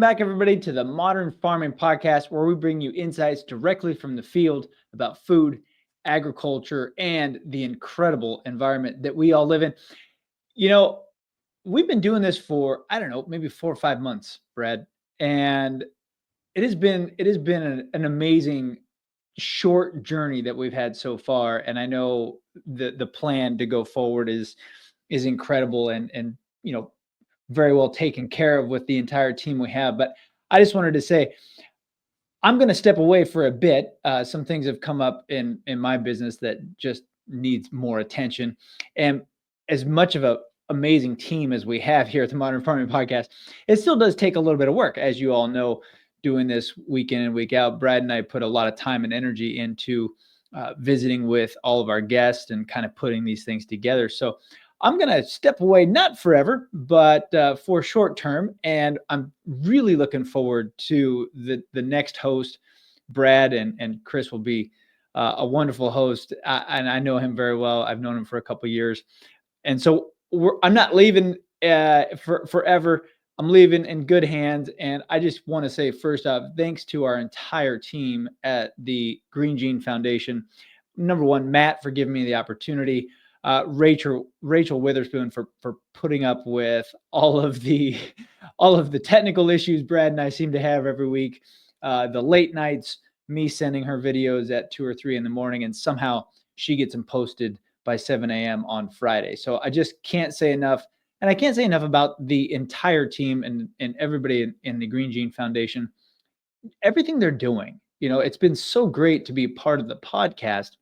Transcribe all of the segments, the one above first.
back, everybody, to the Modern Farming Podcast, where we bring you insights directly from the field about food, agriculture, and the incredible environment that we all live in. You know, we've been doing this for, I don't know, maybe 4 or 5 months, Brad, and it has been an amazing short journey that we've had so far. And I know the plan to go forward is incredible and very well taken care of with the entire team we have. But I just wanted to say, I'm going to step away for a bit. Some things have come up in my business that just needs more attention. And as much of a amazing team as we have here at the Modern Farming Podcast, it still does take a little bit of work, as you all know. Doing this week in and week out, Brad and I put a lot of time and energy into visiting with all of our guests and kind of putting these things together. So I'm going to step away, not forever, but for short term. And I'm really looking forward to the next host. Brad and Chris will be a wonderful host. And I know him very well. I've known him for a couple of years. And so I'm not leaving for forever. I'm leaving in good hands. And I just want to say, first off, thanks to our entire team at the Green Gene Foundation. Number one, Matt, for giving me the opportunity. Rachel Witherspoon for putting up with all of the technical issues Brad and I seem to have every week. The late nights, me sending her videos at 2 or 3 in the morning, and somehow she gets them posted by 7 a.m. on Friday. So I just can't say enough. And I can't say enough about the entire team and everybody in the Green Gene Foundation, everything they're doing. It's been so great to be part of the podcast,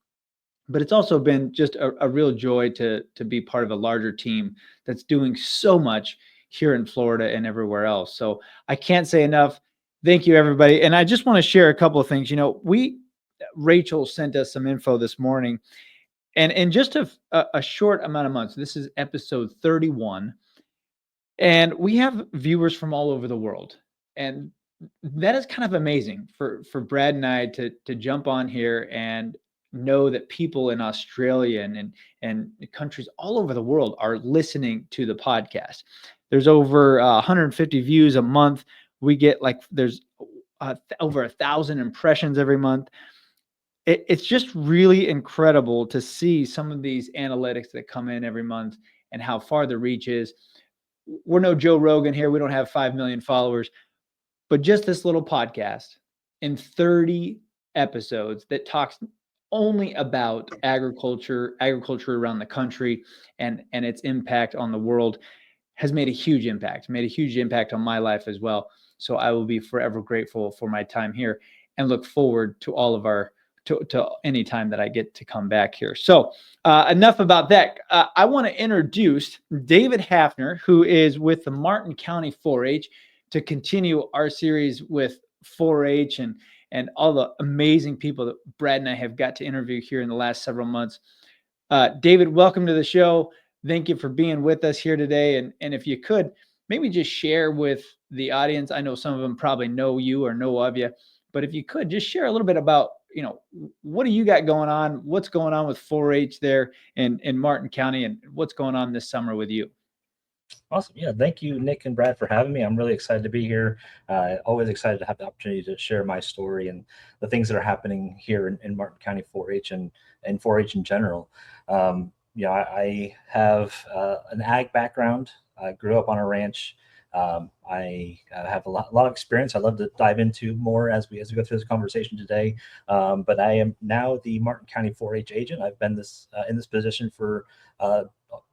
but it's also been just a real joy to be part of a larger team that's doing so much here in Florida and everywhere else. So I can't say enough. Thank you, everybody. And I just want to share a couple of things. Rachel sent us some info this morning. And in just a short amount of months, this is episode 31, and we have viewers from all over the world. And that is kind of amazing for Brad and I to jump on here and know that people in Australia and countries all over the world are listening to the podcast. There's over 150 views a month. We get there's over 1,000 impressions every month. It's just really incredible to see some of these analytics that come in every month and how far the reach is. We're no Joe Rogan here. We don't have 5 million followers, but just this little podcast in 30 episodes that talks only about agriculture around the country and its impact on the world has made a huge impact on my life as well. So I will be forever grateful for my time here and look forward to all of to any time that I get to come back here. So enough about that. I want to introduce David Hafner, who is with the Martin County 4-H, to continue our series with 4-H and all the amazing people that Brad and I have got to interview here in the last several months. David, welcome to the show. Thank you for being with us here today. And if you could, maybe just share with the audience. I know some of them probably know you or know of you, but if you could just share a little bit about, what do you got going on? What's going on with 4-H there in Martin County, and what's going on this summer with you? Awesome. Yeah. Thank you, Nick and Brad, for having me. I'm really excited to be here. Always excited to have the opportunity to share my story and the things that are happening here in Martin County 4-H and 4-H in general. I have an ag background. I grew up on a ranch. I have a lot of experience. I'd love to dive into more as we go through this conversation today. But I am now the Martin County 4-H agent. I've been in this position for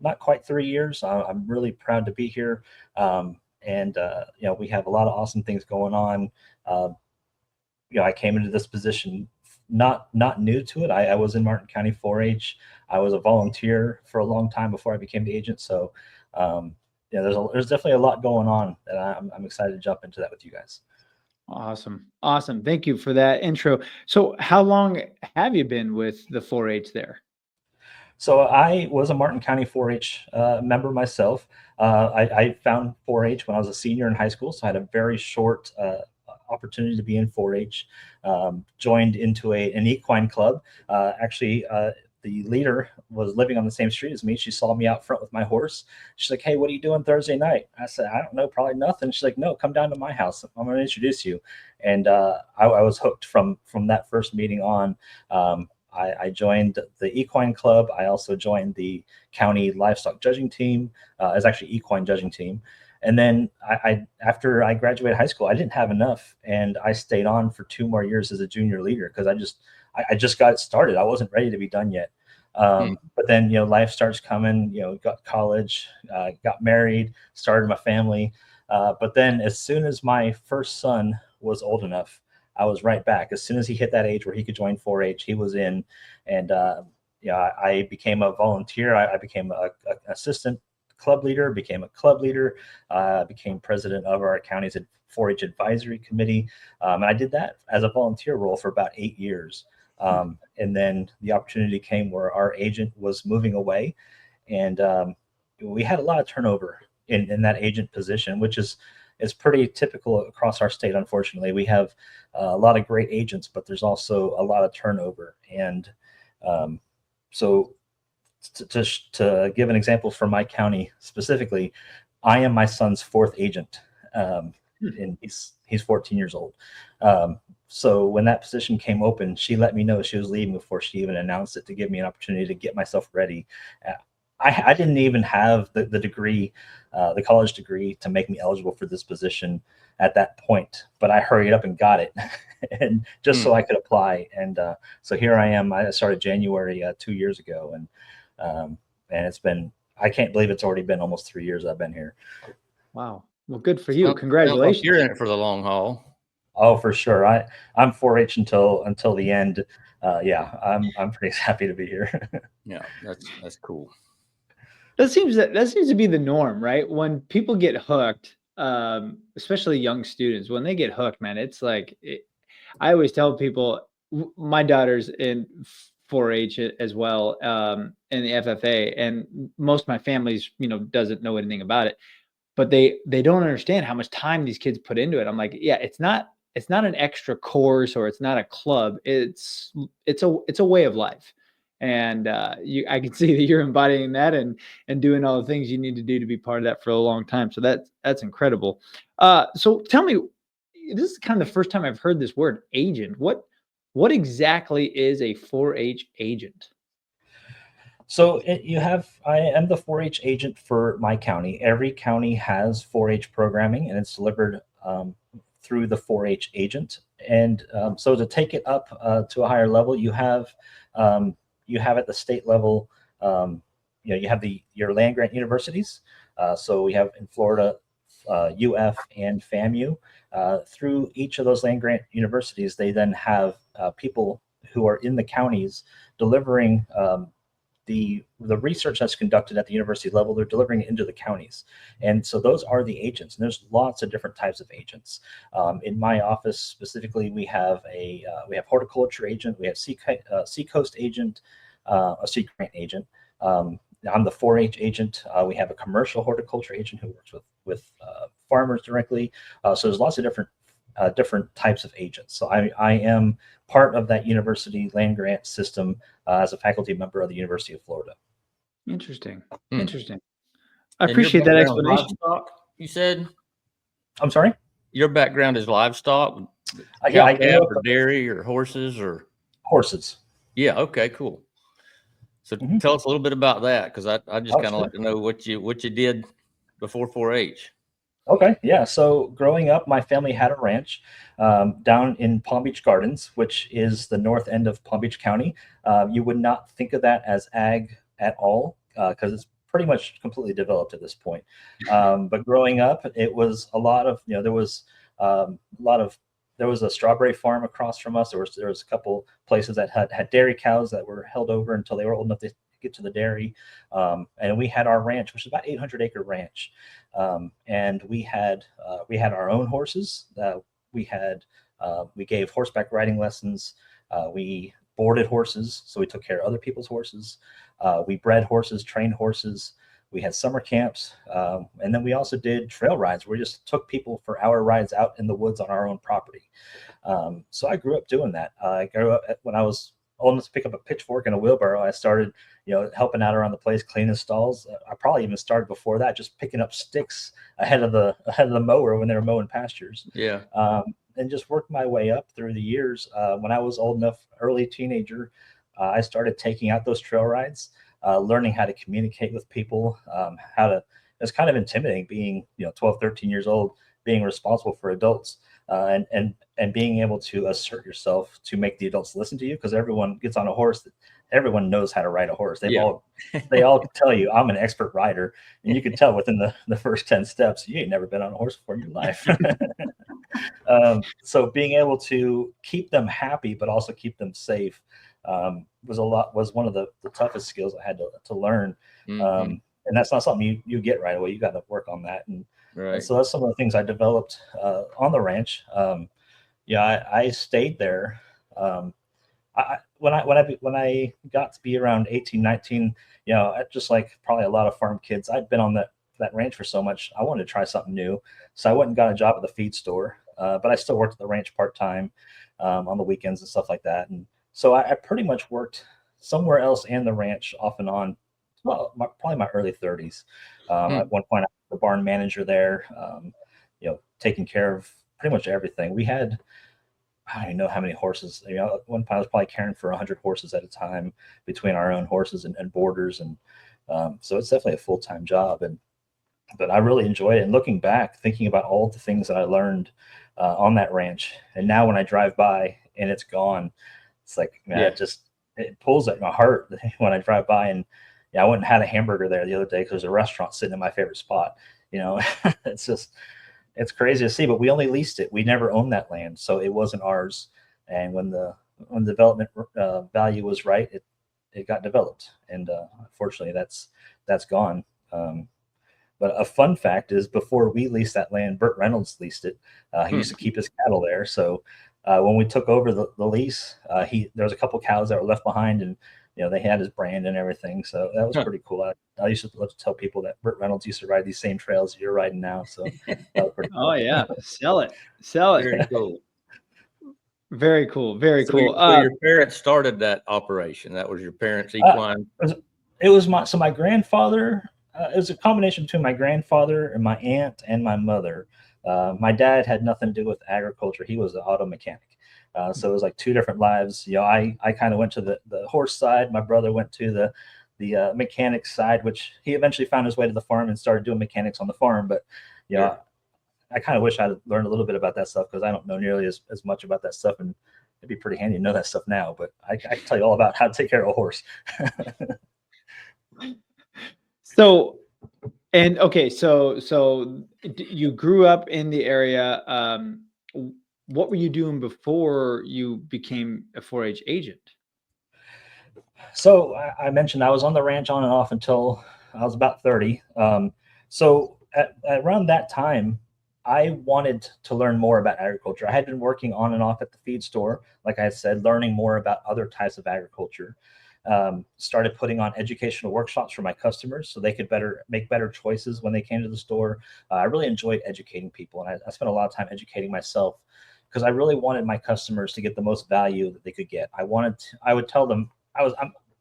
not quite 3 years. I'm really proud to be here. We have a lot of awesome things going on. I came into this position not new to it. I was in Martin County 4-H. I was a volunteer for a long time before I became the agent. So there's definitely a lot going on, and I'm excited to jump into that with you guys. Awesome. Thank you for that intro. So how long have you been with the 4-H there? So I was a Martin County 4-H member myself. I found 4-H when I was a senior in high school, so I had a very short opportunity to be in 4-H. Joined into an equine club. the leader was living on the same street as me. She saw me out front with my horse. She's like, "Hey, what are you doing Thursday night?" I said, "I don't know, probably nothing." She's like, "No, come down to my house. I'm going to introduce you." And I was hooked from that first meeting on. I joined the equine club. I also joined the county livestock judging team. It's actually equine judging team. And then after I graduated high school, I didn't have enough, and I stayed on for 2 more years as a junior leader because I just got started. I wasn't ready to be done yet. But then, life starts coming, got college, got married, started my family. But then as soon as my first son was old enough, I was right back. As soon as he hit that age where he could join 4-H, he was in. And, I became a volunteer. I became an assistant club leader, became a club leader, became president of our county's 4-H advisory committee. And I did that as a volunteer role for about 8 years. And then the opportunity came where our agent was moving away, and we had a lot of turnover in that agent position, which is pretty typical across our state. Unfortunately, we have a lot of great agents, but there's also a lot of turnover. And so to give an example for my county specifically, I am my son's fourth agent, and he's 14 years old. So when that position came open, she let me know she was leaving before she even announced it, to give me an opportunity to get myself ready. I didn't even have the degree, the college degree, to make me eligible for this position at that point, but I hurried up and got it, and just so I could apply. And so here I am. I started January 2 years ago, and it's been, I can't believe it's already been almost 3 years I've been here. Wow. Well, good for you. Congratulations. You're in it for the long haul. Oh, for sure. I'm 4-H until the end. Yeah, I'm pretty happy to be here. Yeah, that's cool. That seems to be the norm, right? When people get hooked, especially young students, when they get hooked, man, it's like, I always tell people, my daughter's in 4-H as well, in the FFA, and most of my family's, doesn't know anything about it, but they don't understand how much time these kids put into it. I'm like, yeah, it's not an extra course, or it's not a club. It's a way of life. And I can see that you're embodying that and doing all the things you need to do to be part of that for a long time. So that's incredible. So tell me, this is kind of the first time I've heard this word, agent. What exactly is a 4-H agent? So I am the 4-H agent for my county. Every county has 4-H programming, and it's delivered through the 4-H agent. And so to take it up to a higher level, you have at the state level, you have your land grant universities. So we have in Florida, UF and FAMU. Through each of those land grant universities, they then have people who are in the counties delivering the research that's conducted at the university level. They're delivering it into the counties. And so those are the agents. And there's lots of different types of agents. In my office specifically, we have horticulture agent, we have seacoast agent, a sea grant agent. I'm the 4-H agent. We have a commercial horticulture agent who works with farmers directly. So there's lots of different types of agents. So I am part of that university land grant system as a faculty member of the University of Florida. Interesting. Interesting. I appreciate that explanation. Livestock, you said? I'm sorry? Your background is livestock? I grew up or dairy or horses or? Horses. Yeah. Okay, cool. So tell us a little bit about that, because I just kind of like to know what you did before 4-H. Okay, yeah. So growing up, my family had a ranch down in Palm Beach Gardens, which is the north end of Palm Beach County. You would not think of that as ag at all, because it's pretty much completely developed at this point. But growing up, it was a lot of, there was a strawberry farm across from us. There was a couple places that had dairy cows that were held over until they were old enough to get to the dairy. And we had our ranch, which is about 800-acre ranch. And we had our own horses. We gave horseback riding lessons. We boarded horses, so we took care of other people's horses. We bred horses, trained horses. We had summer camps, and then we also did trail rides where we just took people for hour rides out in the woods on our own property. So I grew up doing that. I grew up when I was old enough to pick up a pitchfork and a wheelbarrow, I started, helping out around the place, cleaning stalls. I probably even started before that, just picking up sticks ahead of the mower when they were mowing pastures. Yeah. And just worked my way up through the years. When I was old enough, early teenager, I started taking out those trail rides, learning how to communicate with people, it's kind of intimidating being, 12, 13 years old, being responsible for adults, and being able to assert yourself to make the adults listen to you, because everyone gets on a horse. Everyone knows how to ride a horse. They all tell you, I'm an expert rider, and you can tell within the first 10 steps, you ain't never been on a horse before in your life. So being able to keep them happy, but also keep them safe, was one of the toughest skills I had to learn. Mm-hmm. And that's not something you get right away. You got to work on that. And Right. so that's some of the things I developed on the ranch. I stayed there. When I got to be around 18, 19, just like probably a lot of farm kids, I'd been on that ranch for so much, I wanted to try something new. So I went and got a job at the feed store, but I still worked at the ranch part-time on the weekends and stuff like that. And so I pretty much worked somewhere else and the ranch off and on, well, probably my early 30s. At one point, I was the barn manager there, taking care of pretty much everything. We had, I don't even know how many horses. At one point I was probably caring for 100 horses at a time between our own horses and boarders. And so it's definitely a full-time job. But I really enjoyed it. And looking back, thinking about all the things that I learned on that ranch. And now when I drive by and it's gone, it's like, man, it pulls at my heart when I drive by. And I went and had a hamburger there the other day because there's a restaurant sitting in my favorite spot. It's crazy to see, but we only leased it. We never owned that land, so it wasn't ours. And when the development value was right, it got developed. And unfortunately, that's gone. But a fun fact is, before we leased that land, Burt Reynolds leased it. He used to keep his cattle there. So when we took over the lease, there was a couple cows that were left behind, and they had his brand and everything. So that was pretty cool. I used to love to tell people that Burt Reynolds used to ride these same trails that you're riding now. So that was pretty cool. Oh yeah. Sell it. Very cool. Very cool. Very cool. So your parents started that operation. That was your parents' equine. It was my grandfather. It was a combination between my grandfather and my aunt and my mother. My dad had nothing to do with agriculture. He was an auto mechanic. So it was like two different lives. I kind of went to the horse side. My brother went to the mechanics side, which he eventually found his way to the farm and started doing mechanics on the farm. But I kind of wish I'd learned a little bit about that stuff, because I don't know nearly as much about that stuff, and it'd be pretty handy to know that stuff now. But I can tell you all about how to take care of a horse. So you grew up in the area. What were you doing before you became a 4-H agent? So I mentioned I was on the ranch on and off until I was about 30. So at around that time, I wanted to learn more about agriculture. I had been working on and off at the feed store, like I said, learning more about other types of agriculture. Started putting on educational workshops for my customers so they could make better choices when they came to the store. I really enjoyed educating people, and I spent a lot of time educating myself, because I really wanted my customers to get the most value that they could get. I would tell them,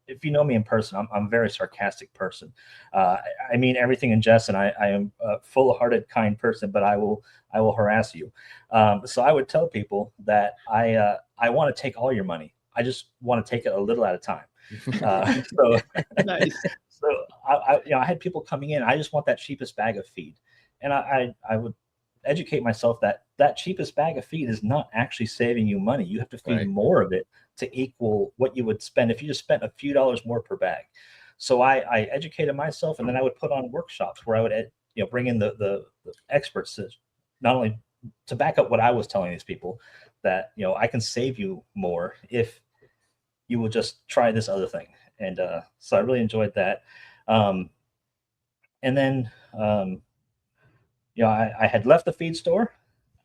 if you know me in person, I'm a very sarcastic person. I mean everything in jest, and I am a full-hearted, kind person, but I will harass you. So I would tell people that I want to take all your money. I just want to take it a little at a time. So Nice. So I had people coming in. I just want that cheapest bag of feed, and I would educate myself that cheapest bag of feed is not actually saving you money. You have to feed more of it to equal what you would spend if you just spent a few dollars more per bag. So I educated myself, and then I would put on workshops where I would bring in the experts to not only to back up what I was telling these people, that I can save you more if you will just try this other thing. And so I really enjoyed that. And then I had left the feed store.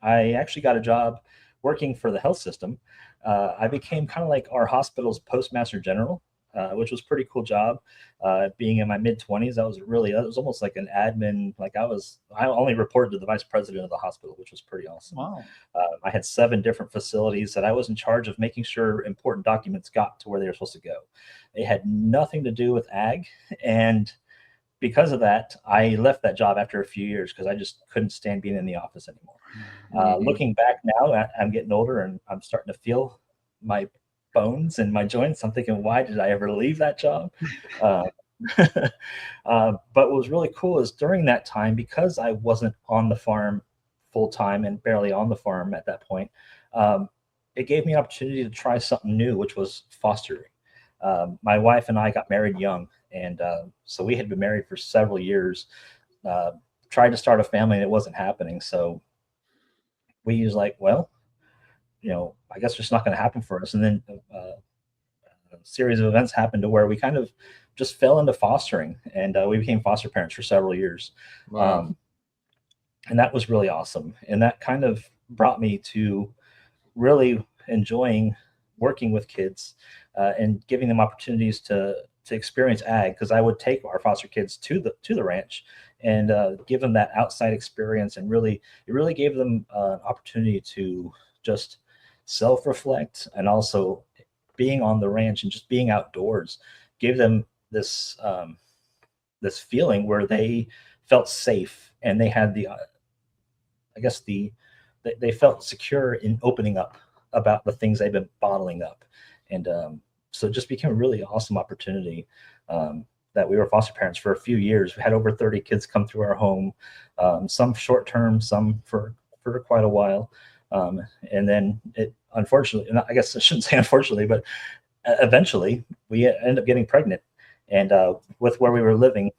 I actually got a job working for the health system. I became kind of like our hospital's postmaster general. which was a pretty cool job. Being in my mid-20s, that was almost like an admin. Like I only reported to the vice president of the hospital, which was pretty awesome. Wow. I had 7 different facilities that I was in charge of making sure important documents got to where they were supposed to go. It had nothing to do with ag, and because of that, I left that job after a few years because I just couldn't stand being in the office anymore. Looking back now, I'm getting older and I'm starting to feel my bones and my joints. I'm thinking, why did I ever leave that job? But what was really cool is during that time, because I wasn't on the farm full time and barely on the farm at that point, it gave me an opportunity to try something new, which was fostering. My wife and I got married young, and so we had been married for several years, tried to start a family, and it wasn't happening. So we was like, well, I guess it's not going to happen for us. And then a series of events happened to where we kind of just fell into fostering, and we became foster parents for several years. Wow. And that was really awesome. And that kind of brought me to really enjoying working with kids and giving them opportunities to experience ag, because I would take our foster kids to the ranch and give them that outside experience, and it really gave them an opportunity to just self-reflect, and also being on the ranch and just being outdoors gave them this this feeling where they felt safe, and they had they felt secure in opening up about the things they've been bottling up. And so it just became a really awesome opportunity that we were foster parents for a few years. We had over 30 kids come through our home, some short term, some for quite a while. And then it, unfortunately, and I guess I shouldn't say unfortunately, but eventually we ended up getting pregnant. And with where we were living,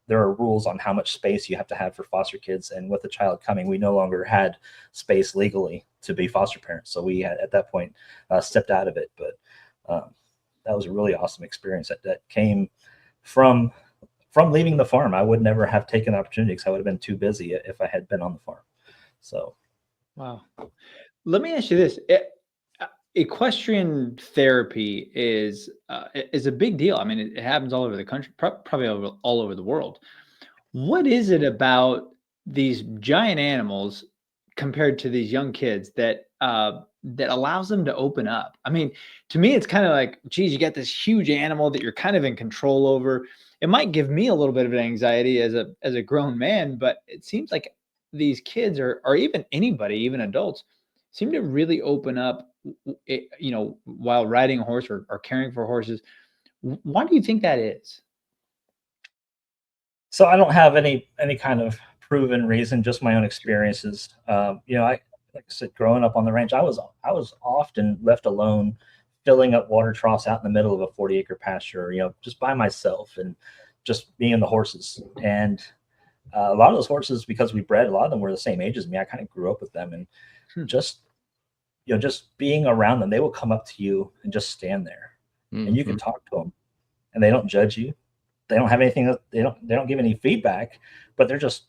there are rules on how much space you have to have for foster kids. And with the child coming, we no longer had space legally to be foster parents. So we had, at that point, stepped out of it. But that was a really awesome experience that came from leaving the farm. I would never have taken the opportunity because I would have been too busy if I had been on the farm. So, wow. Let me ask you this. Equestrian therapy is a big deal. I mean, it happens all over the country, probably all over the world. What is it about these giant animals compared to these young kids that allows them to open up? I mean, to me, it's kind of like, geez, you got this huge animal that you're kind of in control over. It might give me a little bit of anxiety as a grown man, but it seems like these kids or even anybody, even adults, seem to really open up, while riding a horse or caring for horses. Why do you think that is? so I don't have any kind of proven reason, just my own experiences. Like I said, growing up on the ranch, I was often left alone, filling up water troughs out in the middle of a 40-acre pasture, just by myself, and just being in the horses. And a lot of those horses, because we bred, a lot of them were the same age as me. I kind of grew up with them, and just being around them, they will come up to you and just stand there, and you can talk to them, and they don't judge you. They don't have anything. They don't give any feedback, but they're just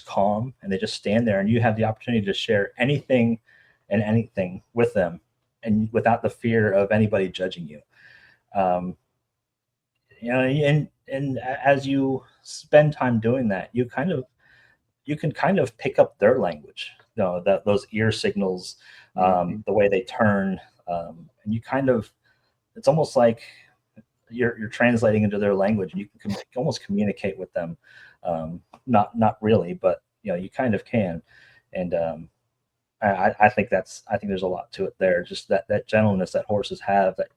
calm, and they just stand there, and you have the opportunity to share anything and anything with them, and without the fear of anybody judging you. And as you spend time doing that, you can kind of pick up their language, those ear signals, the way they turn, and you it's almost like you're translating into their language, and you can almost communicate with them. Not really, but you kind of can. And I think there's a lot to it there. Just that gentleness that horses have, that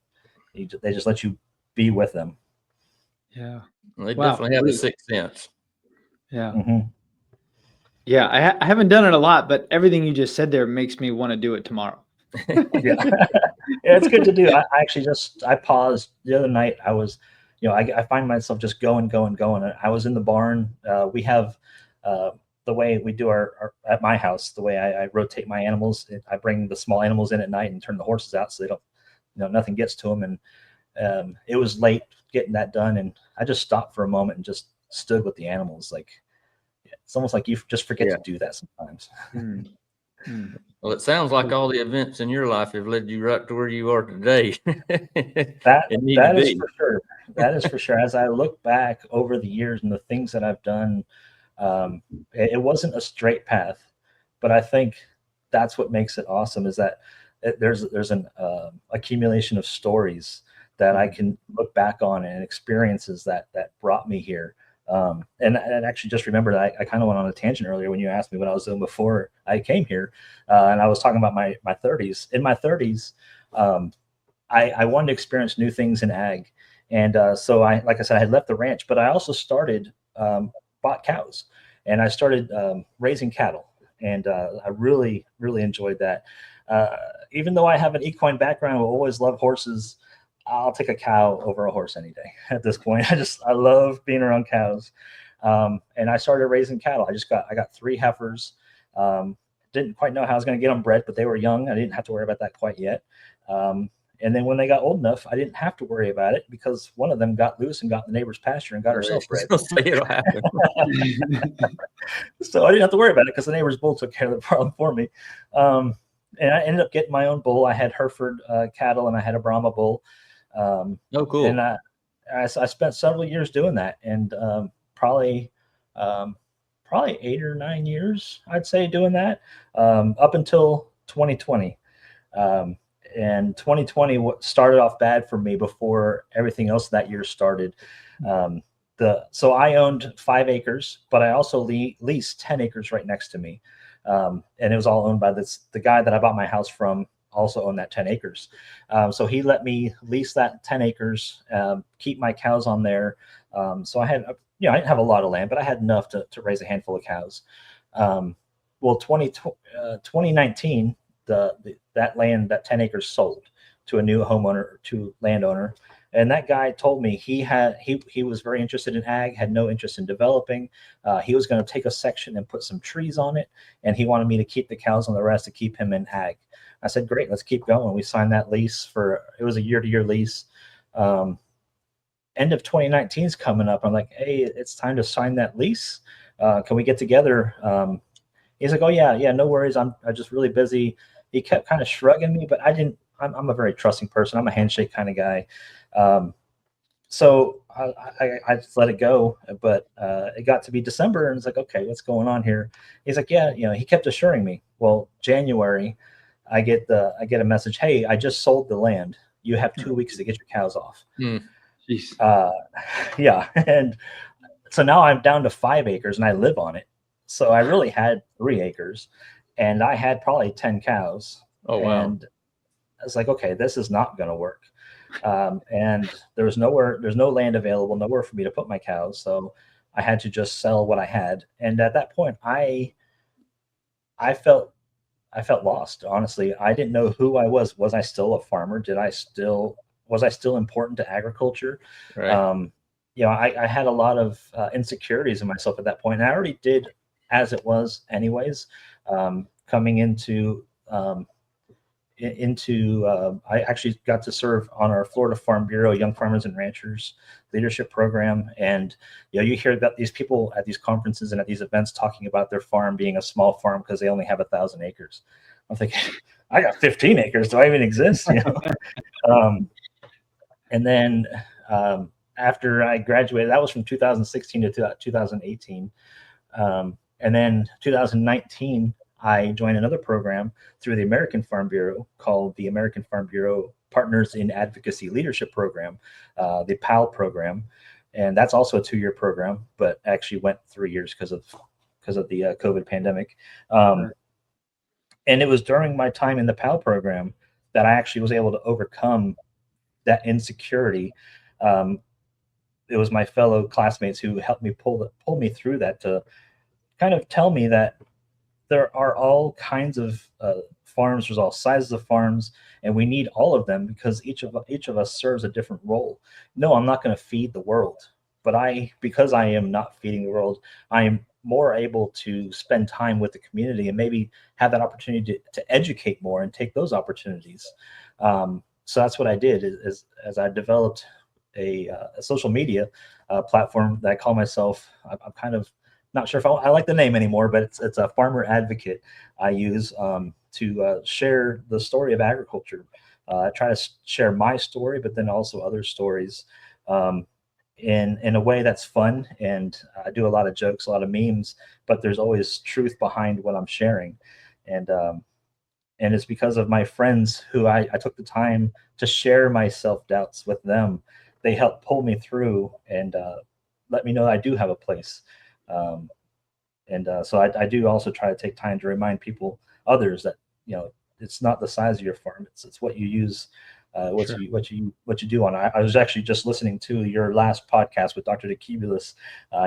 they just let you be with them. Yeah. They definitely have a sixth sense. Yeah. Mm-hmm. Yeah. I haven't done it a lot, but everything you just said there makes me want to do it tomorrow. Yeah. Yeah, it's good to do. I paused the other night. I was, I find myself just going. I was in the barn. We have the way we do our at my house, the way I rotate my animals. I bring the small animals in at night and turn the horses out so they don't, nothing gets to them. And it was late getting that done, and I just stopped for a moment and just stood with the animals. Like, it's almost like you just forget to do that sometimes. Mm. Well, it sounds like all the events in your life have led you right to where you are today. That and need to that is be. for sure. That is for sure. As I look back over the years and the things that I've done, it wasn't a straight path, but I think that's what makes it awesome. Is that there's an accumulation of stories that I can look back on and experiences that brought me here. And actually just remembered I kind of went on a tangent earlier when you asked me what I was doing before I came here, and I was talking about my 30s. In my 30s, I wanted to experience new things in ag. And so like I said, I had left the ranch, but I also bought cows, and I started raising cattle. And I really, really enjoyed that. Even though I have an equine background, I always love horses. I'll take a cow over a horse any day at this point. I love being around cows. And I started raising cattle. I got 3 heifers. Didn't quite know how I was going to get them bred, but they were young. I didn't have to worry about that quite yet. And then when they got old enough, I didn't have to worry about it because one of them got loose and got in the neighbor's pasture and got herself bred. It'll happen. So I didn't have to worry about it because the neighbor's bull took care of the problem for me. And I ended up getting my own bull. I had Hereford cattle and I had a Brahma bull. Oh, cool. And I spent several years doing that, and probably 8 or 9 years, I'd say, doing that up until 2020. And 2020 started off bad for me before everything else that year started. So I owned 5 acres, but I also leased 10 acres right next to me. And it was all owned by the guy that I bought my house from also owned that 10 acres. So he let me lease that 10 acres, keep my cows on there. So I had, I didn't have a lot of land, but I had enough to raise a handful of cows. Well, 2019, that land, that 10 acres sold to a new landowner. And that guy told me he was very interested in ag, had no interest in developing. He was going to take a section and put some trees on it. And he wanted me to keep the cows on the rest to keep him in ag. I said, great, let's keep going. We signed that lease it was a year-to-year lease. End of 2019 is coming up. I'm like, hey, it's time to sign that lease. Can we get together? He's like, oh yeah, no worries. I'm just really busy. He kept kind of shrugging me, but I'm a very trusting person. I'm a handshake kind of guy. So I just let it go, but it got to be December, and it's like, okay, what's going on here? He's like, yeah, he kept assuring me. Well, January, I get a message. Hey, I just sold the land. You have 2 weeks to get your cows off. Yeah, and so now I'm down to 5 acres, and I live on it. So I really had 3 acres, and I had probably 10 cows. Oh wow! And I was like, okay, this is not going to work. And there's no land available, nowhere for me to put my cows. So I had to just sell what I had. And at that point, I felt lost. Honestly, I didn't know who I was. Was I still a farmer? Was I still important to agriculture? Right. I had a lot of insecurities in myself at that point. And I already did as it was anyways, coming into I actually got to serve on our Florida Farm Bureau Young Farmers and Ranchers leadership program. And you hear about these people at these conferences and at these events talking about their farm being a small farm because they only have 1,000 acres. I'm thinking, I got 15 acres. Do I even exist? And then after I graduated, that was from 2016 to 2018. And then 2019, I joined another program through the American Farm Bureau called the American Farm Bureau Partners in Advocacy Leadership Program, the PAL program. And that's also a 2-year program, but actually went 3 years because of the COVID pandemic. And it was during my time in the PAL program that I actually was able to overcome that insecurity. It was my fellow classmates who helped me pull me through that, to kind of tell me that there are all kinds of farms. There's all sizes of farms, and we need all of them because each of us serves a different role. No, I'm not going to feed the world, but because I am not feeding the world, I am more able to spend time with the community and maybe have that opportunity to educate more and take those opportunities. So that's what I did as I developed a social media platform that I call myself. I'm kind of not sure if I like the name anymore, but it's a farmer advocate I use to share the story of agriculture. I try to share my story, but then also other stories in a way that's fun. And I do a lot of jokes, a lot of memes, but there's always truth behind what I'm sharing. And it's because of my friends who I took the time to share my self-doubts with them. They helped pull me through and let me know I do have a place. So I do also try to take time to remind others that, it's not the size of your farm. It's what you use, what you do on it. I was actually just listening to your last podcast with Dr. DeKibulis.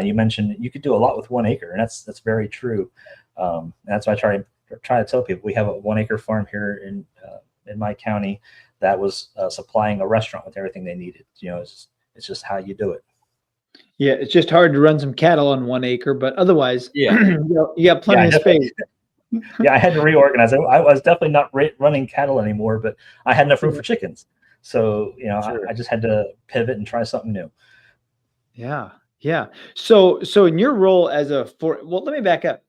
You mentioned you could do a lot with 1 acre, and that's very true. And that's why I try to tell people we have a 1 acre farm here in my county that was supplying a restaurant with everything they needed. It's just how you do it. Yeah, it's just hard to run some cattle on 1 acre, but otherwise, Yeah. you got plenty of space. Yeah, I had to reorganize. I was definitely not running cattle anymore, but I had enough room for chickens. So, Sure. I just had to pivot and try something new. Yeah. Yeah. So in your role as well, let me back up.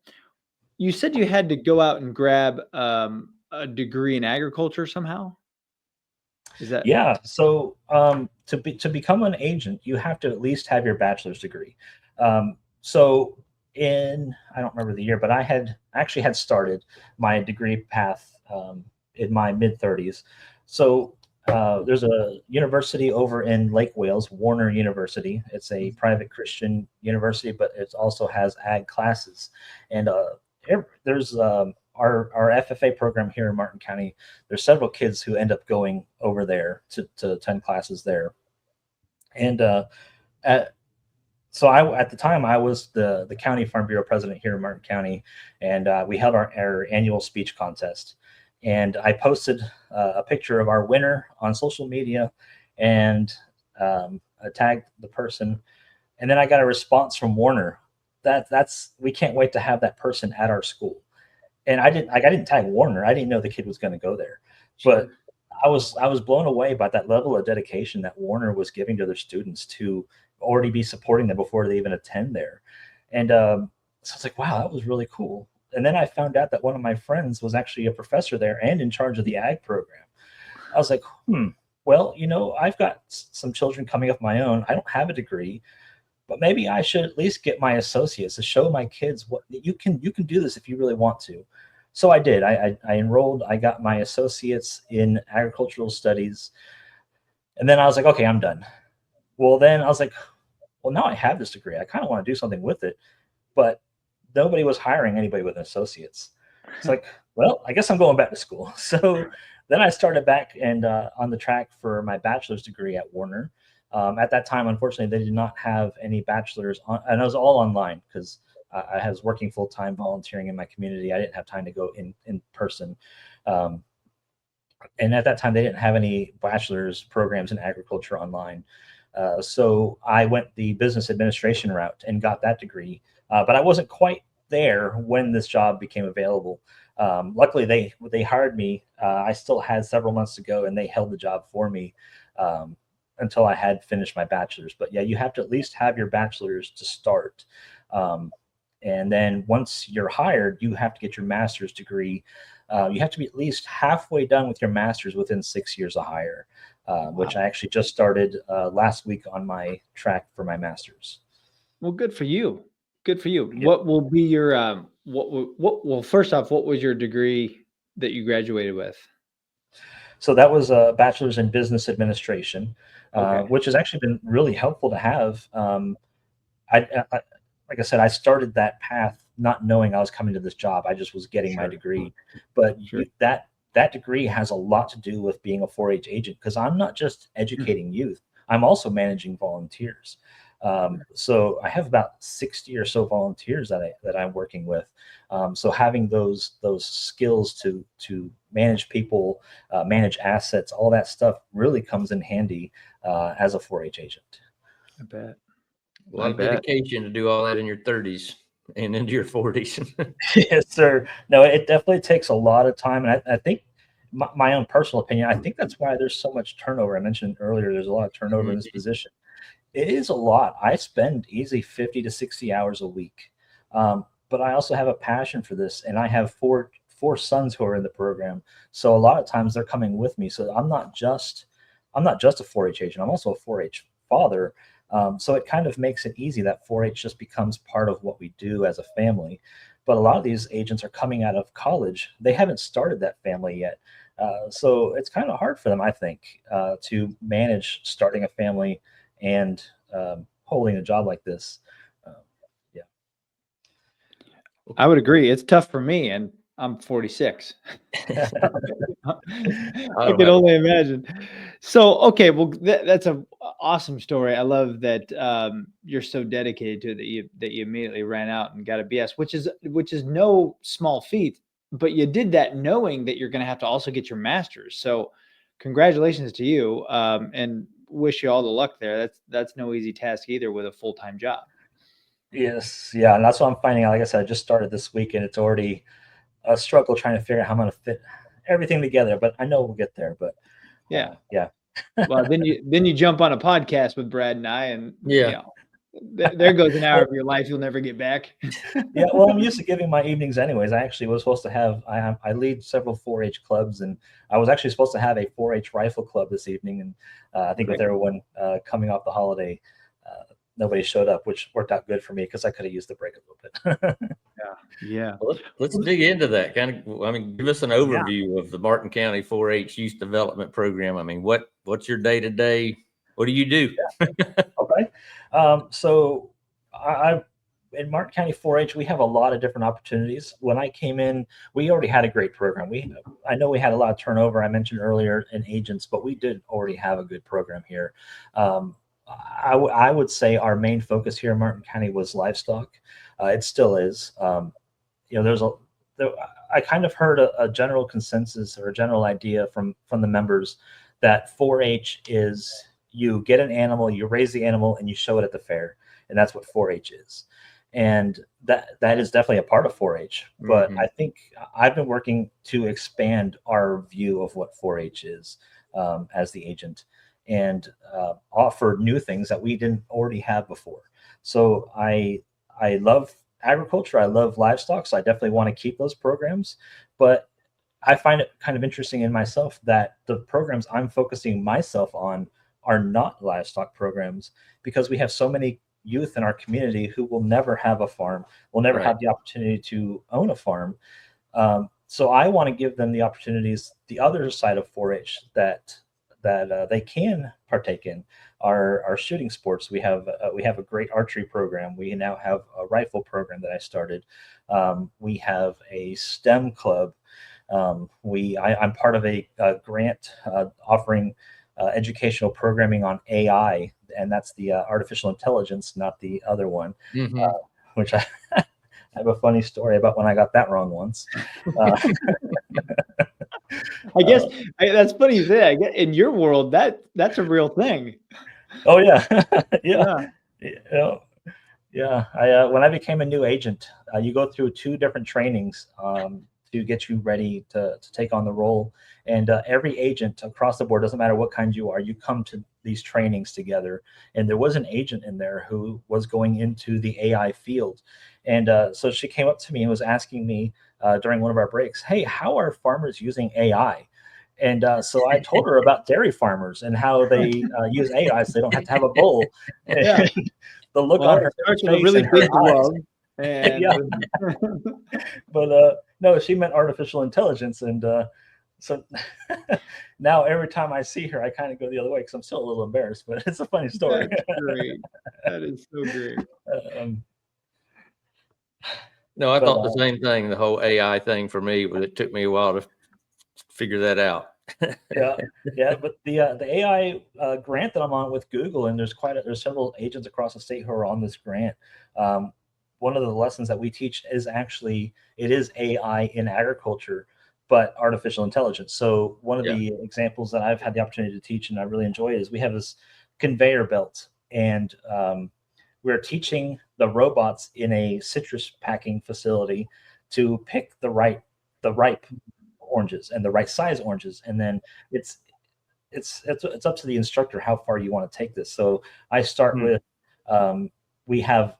You said you had to go out and grab a degree in agriculture somehow. Is that? Yeah. So to become an agent, you have to at least have your bachelor's degree. So I don't remember the year, but I had started my degree path in my mid-30s. So there's a university over in Lake Wales, Warner University. It's a private Christian university, but it also has ag classes. And there's our FFA program here in Martin County. There's several kids who end up going over there to attend classes there. And so at the time I was the county farm bureau president here in Martin County, and we held our annual speech contest. And I posted a picture of our winner on social media and I tagged the person. And then I got a response from Warner we can't wait to have that person at our school. And I didn't tag Warner. I didn't know the kid was going to go there, but I was blown away by that level of dedication that Warner was giving to their students to already be supporting them before they even attend there. And so I was like, wow, that was really cool. And then I found out that one of my friends was actually a professor there and in charge of the ag program. I was like, well, I've got some children coming of my own. I don't have a degree, but maybe I should at least get my associates to show my kids what you can do this if you really want to. So I did. I enrolled. I got my associates in agricultural studies. And then I was like, okay, I'm done. Well, then I was like, well, now I have this degree. I kind of want to do something with it. But nobody was hiring anybody with associates. It's like, well, I guess I'm going back to school. So then I started back and on the track for my bachelor's degree at Warner. At that time, unfortunately, they did not have any bachelor's and it was all online because I was working full-time volunteering in my community. I didn't have time to go in person. And at that time, they didn't have any bachelor's programs in agriculture online. So I went the business administration route and got that degree. But I wasn't quite there when this job became available. Luckily, they hired me. I still had several months to go, and they held the job for me until I had finished my bachelor's. But yeah, you have to at least have your bachelor's to start. And then once you're hired, you have to get your master's degree. You have to be at least halfway done with your master's within 6 years of hire, which I actually just started last week on my track for my master's. Well, good for you. Good for you. Yep. What will be your well, first off, what was your degree that you graduated with? So that was a bachelor's in business administration, Okay. which has actually been really helpful to have. Like I said, I started that path not knowing I was coming to this job. I just was getting my degree. But that degree has a lot to do with being a 4-H agent, because I'm not just educating youth. I'm also managing volunteers. So I have about 60 or so volunteers that I'm working with. So having those skills to manage people, manage assets, all that stuff really comes in handy as a 4-H agent. I bet. A lot of dedication to do all that in your 30s and into your 40s. Yes, sir. No, it definitely takes a lot of time. And I think my own personal opinion, I think that's why there's so much turnover. I mentioned earlier, there's a lot of turnover in this position. It is a lot. I spend easy 50 to 60 hours a week But I also have a passion for this, and I have four sons who are in the program. So a lot of times they're coming with me. So I'm not just a 4-H agent. I'm also a 4-H father. So it kind of makes it easy that 4-H just becomes part of what we do as a family. But a lot of these agents are coming out of college. They haven't started that family yet. So it's kind of hard for them, I think, to manage starting a family and holding a job like this. Yeah. I would agree. It's tough for me, and I'm 46. I can only imagine. So, okay, well, that's a awesome story. I love that you're so dedicated to it that you immediately ran out and got a BS, which is no small feat. But you did that knowing that you're going to have to also get your master's. So, congratulations to you, and wish you all the luck there. That's no easy task either with a full-time job. Yes, yeah, and that's what I'm finding out. Like I said, I just started this week, and it's already a struggle trying to figure out how I'm going to fit everything together. But I know we'll get there. But yeah. Well, then you jump on a podcast with Brad and I, and yeah, there goes an hour of your life you'll never get back. Yeah, well, I'm used to giving my evenings anyways. I actually was supposed to have I lead several 4-H clubs, and I was actually supposed to have a 4-H rifle club this evening, and I think with everyone coming off the holiday, nobody showed up, which worked out good for me because I could have used the break a little bit. Yeah. Well, let's dig into that. Give us an overview of the Martin County 4-H Youth Development Program. I mean, what's your day to day? What do you do? Okay, so I in Martin County 4-H, we have a lot of different opportunities. When I came in, we already had a great program. I know we had a lot of turnover. I mentioned earlier in agents, but we did already have a good program here. I would say our main focus here in Martin County was livestock. It still is. I kind of heard a general consensus or a general idea from the members that 4-H is you get an animal, you raise the animal, and you show it at the fair, and that's what 4-H is. And that is definitely a part of 4-H. But I think I've been working to expand our view of what 4-H is as the agent, and offer new things that we didn't already have before. So I love agriculture. I love livestock. So I definitely want to keep those programs. But I find it kind of interesting in myself that the programs I'm focusing myself on are not livestock programs, because we have so many youth in our community who will never have a farm, will never have the opportunity to own a farm. So I want to give them the opportunities, the other side of 4-H that they can partake in. Our shooting sports. We have a great archery program. We now have a rifle program that I started. We have a STEM club. I'm part of a grant offering educational programming on AI, and that's the artificial intelligence, not the other one, which I have a funny story about when I got that wrong once. I guess that's funny you say that. In your world, that's a real thing. Oh yeah, yeah. When I became a new agent, you go through 2 different trainings to get you ready to take on the role. And every agent across the board, doesn't matter what kind you are, you come to these trainings together. And there was an agent in there who was going into the AI field. And so she came up to me and was asking me during one of our breaks, hey, how are farmers using AI? And so I told her about dairy farmers and how they use AI so they don't have to have a bull. Yeah. The look on her face, a really big glove. And but no, she meant artificial intelligence. And so now every time I see her, I kind of go the other way because I'm still a little embarrassed, but it's a funny story. That's great. That is so great. No, I thought the same thing. The whole AI thing for me, but it took me a while to figure that out. yeah. But the AI grant that I'm on with Google, and there's several agents across the state who are on this grant. One of the lessons that we teach is it is AI in agriculture, but artificial intelligence. So one of the examples that I've had the opportunity to teach and I really enjoy is we have this conveyor belt, and we're teaching the robots in a citrus packing facility to pick the ripe oranges and the right size oranges. And then it's up to the instructor how far you want to take this. So I start with, we have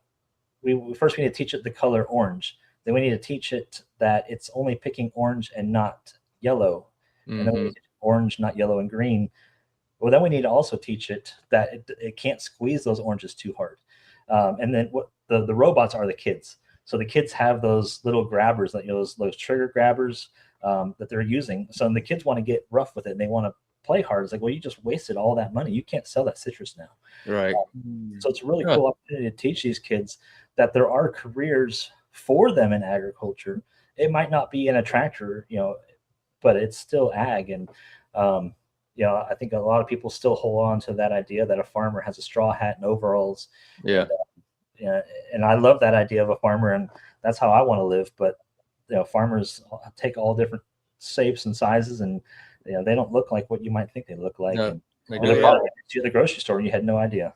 we first we need to teach it the color orange. Then we need to teach it that it's only picking orange and not yellow. And then we need to teach it orange, not yellow and green. Well, then we need to also teach it that it can't squeeze those oranges too hard. And then what the robots are the kids. So the kids have those little grabbers, that those trigger grabbers that they're using. So the kids want to get rough with it and they want to play hard. It's like, well, you just wasted all that money. You can't sell that citrus now. Right. So it's a really cool opportunity to teach these kids that there are careers for them in agriculture. It might not be in a tractor, but it's still ag. And, I think a lot of people still hold on to that idea that a farmer has a straw hat and overalls. Yeah. And I love that idea of a farmer, and that's how I want to live. But, farmers take all different shapes and sizes, and, they don't look like what you might think they look like. No, and they they're do. probably to the grocery store and you had no idea.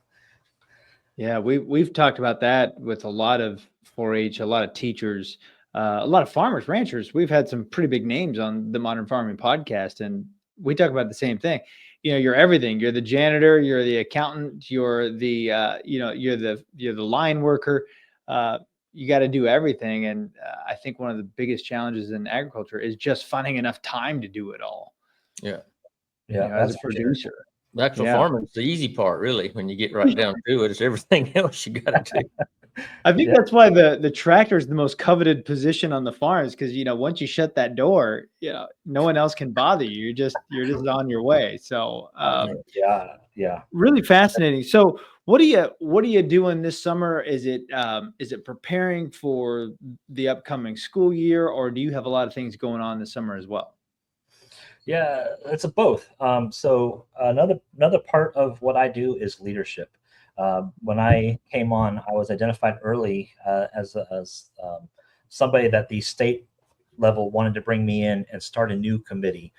Yeah, we've talked about that with a lot of 4-H, a lot of teachers, a lot of farmers, ranchers. We've had some pretty big names on the Modern Farming podcast, and we talk about the same thing. You're everything. You're the janitor, you're the accountant, you're the you're the line worker. You got to do everything, and I think one of the biggest challenges in agriculture is just finding enough time to do it all. Yeah, as a producer. Sure. Actual farming is the easy part, really. When you get right down to it, it's everything else you got to do. I think that's why the tractor is the most coveted position on the farms, because once you shut that door, no one else can bother you. You're just on your way. So really fascinating. So what are you doing this summer? Is it preparing for the upcoming school year, or do you have a lot of things going on this summer as well? Yeah, it's a both. So another part of what I do is leadership. When I came on, I was identified early as somebody that the state level wanted to bring me in and start a new committee.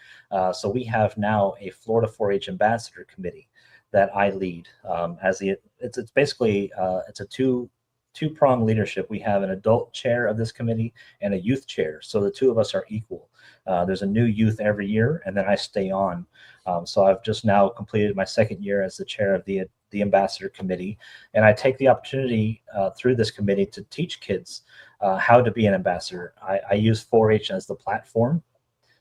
So we have now a Florida 4-H Ambassador Committee that I lead. It's basically it's a two-pronged leadership. We have an adult chair of this committee and a youth chair. So the two of us are equal. There's a new youth every year, and then I stay on. So I've just now completed my second year as the chair of the Ambassador Committee, and I take the opportunity through this committee to teach kids how to be an ambassador. I use 4-H as the platform,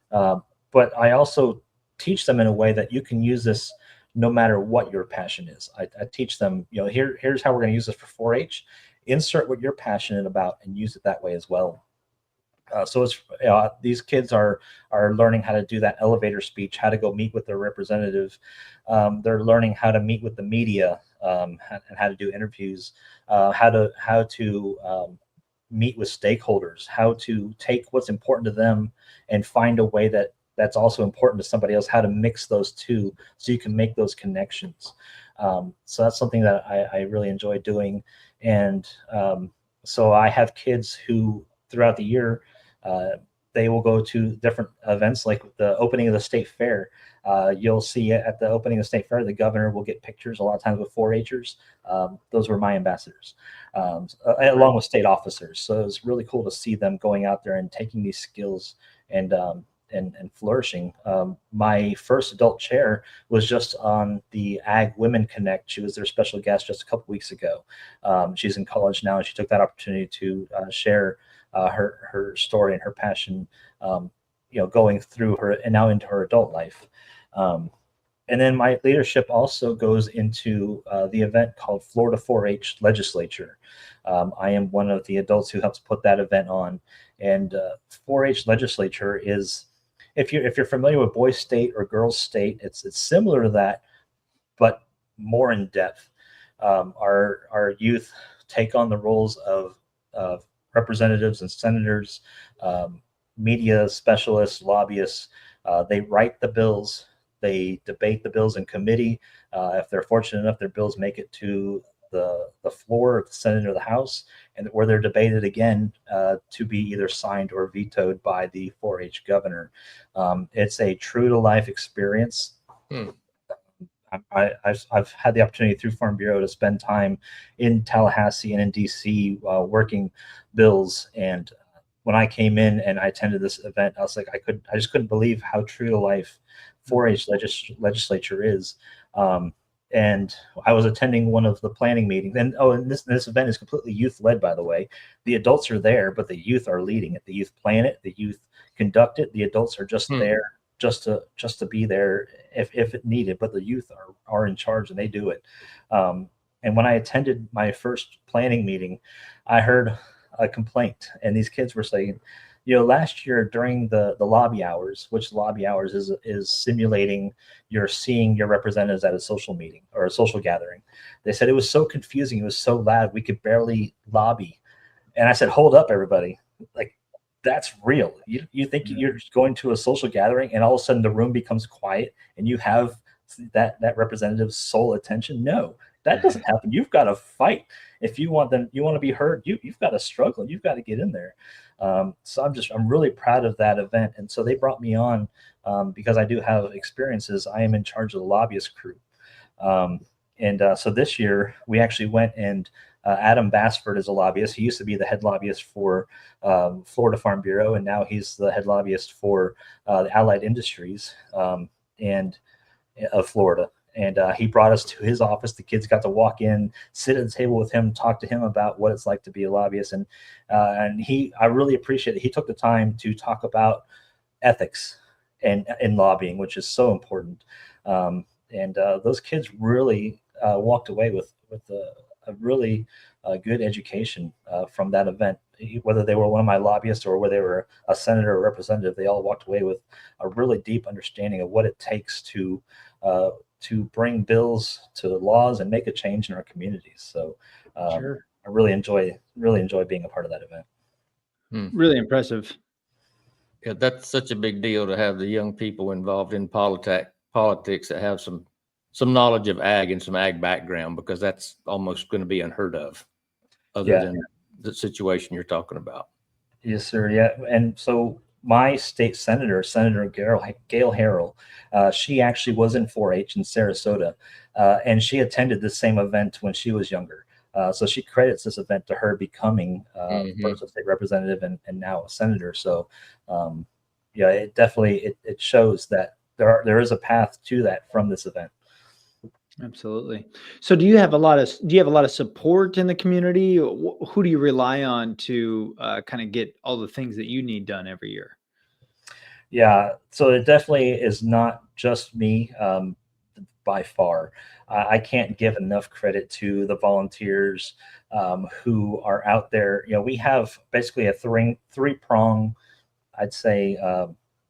but I also teach them in a way that you can use this no matter what your passion is. I teach them, here's how we're going to use this for 4-H. Insert what you're passionate about and use it that way as well. So it's these kids are learning how to do that elevator speech, how to go meet with their representative. They're learning how to meet with the media and how to do interviews, how to meet with stakeholders, how to take what's important to them and find a way that's also important to somebody else, how to mix those two so you can make those connections. So that's something that I really enjoy doing. And so I have kids who throughout the year, they will go to different events like the opening of the state fair. You'll see at the opening of the state fair, the governor will get pictures a lot of times with 4-Hers. Those were my ambassadors, along with state officers. So it was really cool to see them going out there and taking these skills and flourishing. My first adult chair was just on the Ag Women Connect. She was their special guest just a couple weeks ago. She's in college now, and she took that opportunity to share her story and her passion, going through her and now into her adult life. And then my leadership also goes into the event called Florida 4-H Legislature. I am one of the adults who helps put that event on. And 4-H Legislature is, if you're familiar with Boys State or Girls State, it's similar to that, but more in depth. Our youth take on the roles of representatives and senators, media specialists, lobbyists. They write the bills. They debate the bills in committee. If they're fortunate enough, their bills make it to the floor of the Senate or the House, and where they're debated again to be either signed or vetoed by the 4-H governor. It's a true to life experience. I've had the opportunity through Farm Bureau to spend time in Tallahassee and in DC working bills. And when I came in and I attended this event, I was like, I just couldn't believe how true to life 4-H legislature is. and I was attending one of the planning meetings. And this event is completely youth led, by the way. The adults are there, but the youth are leading it. The youth plan it, the youth conduct it. The adults are just there just to be there if it needed, but the youth are in charge and they do it. And when I attended my first planning meeting, I heard a complaint, and these kids were saying, last year during the lobby hours, which lobby hours is simulating you're seeing your representatives at a social meeting or a social gathering. They said it was so confusing. It was so loud. We could barely lobby. And I said, hold up, everybody. Like, that's real. You think you're going to a social gathering and all of a sudden the room becomes quiet and you have that representative's sole attention? No, that doesn't happen. You've got to fight. If you want to be heard, you've got to struggle. You've got to get in there. So I'm really proud of that event. And so they brought me on because I do have experiences. I am in charge of the lobbyist crew. So this year we actually went and Adam Bassford is a lobbyist. He used to be the head lobbyist for Florida Farm Bureau, and now he's the head lobbyist for the Allied Industries and of Florida. And he brought us to his office. The kids got to walk in, sit at the table with him, talk to him about what it's like to be a lobbyist. And I really appreciate it. He took the time to talk about ethics and in lobbying, which is so important. Those kids really walked away with a really good education from that event. Whether they were one of my lobbyists or whether they were a senator or representative, they all walked away with a really deep understanding of what it takes to bring bills to laws and make a change in our communities. So sure. I really enjoy being a part of that event. Really impressive. Yeah, that's such a big deal to have the young people involved in politics that have some knowledge of ag and some ag background, because that's almost going to be unheard of other than the situation you're talking about. Yes, sir. Yeah. And so my state senator, Senator Gail Harrell, she actually was in 4-H in Sarasota, and she attended the same event when she was younger. So she credits this event to her becoming first a state representative and now a senator. So it definitely it shows that there is a path to that from this event. Absolutely. So do you have a lot of support in the community? Who do you rely on to kind of get all the things that you need done every year? Yeah, so it definitely is not just me by far. I can't give enough credit to the volunteers who are out there. We have basically a three-prong, I'd say,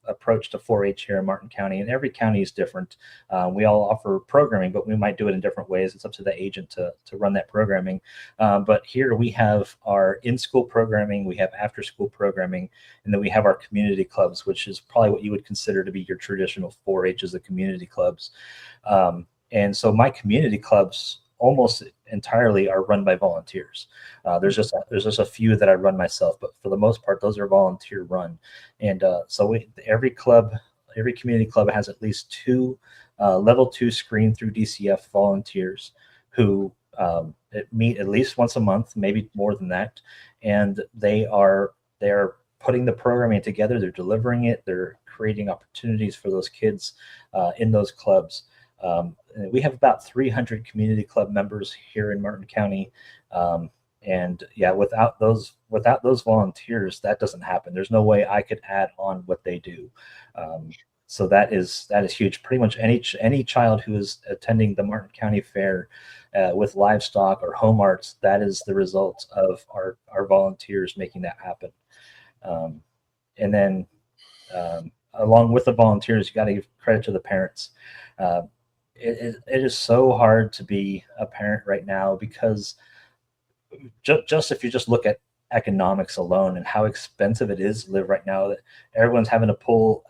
approach to 4-H here in Martin County, and every county is different. We all offer programming, but we might do it in different ways. It's up to the agent to run that programming. But here we have our in-school programming, we have after-school programming, and then we have our community clubs, which is probably what you would consider to be your traditional 4-H as the community clubs. And so my community clubs almost entirely are run by volunteers. There's just a few that I run myself, but for the most part, those are volunteer run. And so every community club has at least 2 level 2 screen through DCF volunteers who meet at least once a month, maybe more than that. And they are putting the programming together. They're delivering it. They're creating opportunities for those kids in those clubs. We have about 300 community club members here in Martin County. Without those volunteers, that doesn't happen. There's no way I could add on what they do. So that is huge. Pretty much any child who is attending the Martin County Fair with livestock or home arts, that is the result of our volunteers making that happen. And then along with the volunteers, you got to give credit to the parents. It is so hard to be a parent right now, because just if you just look at economics alone and how expensive it is to live right now, that everyone's having to pull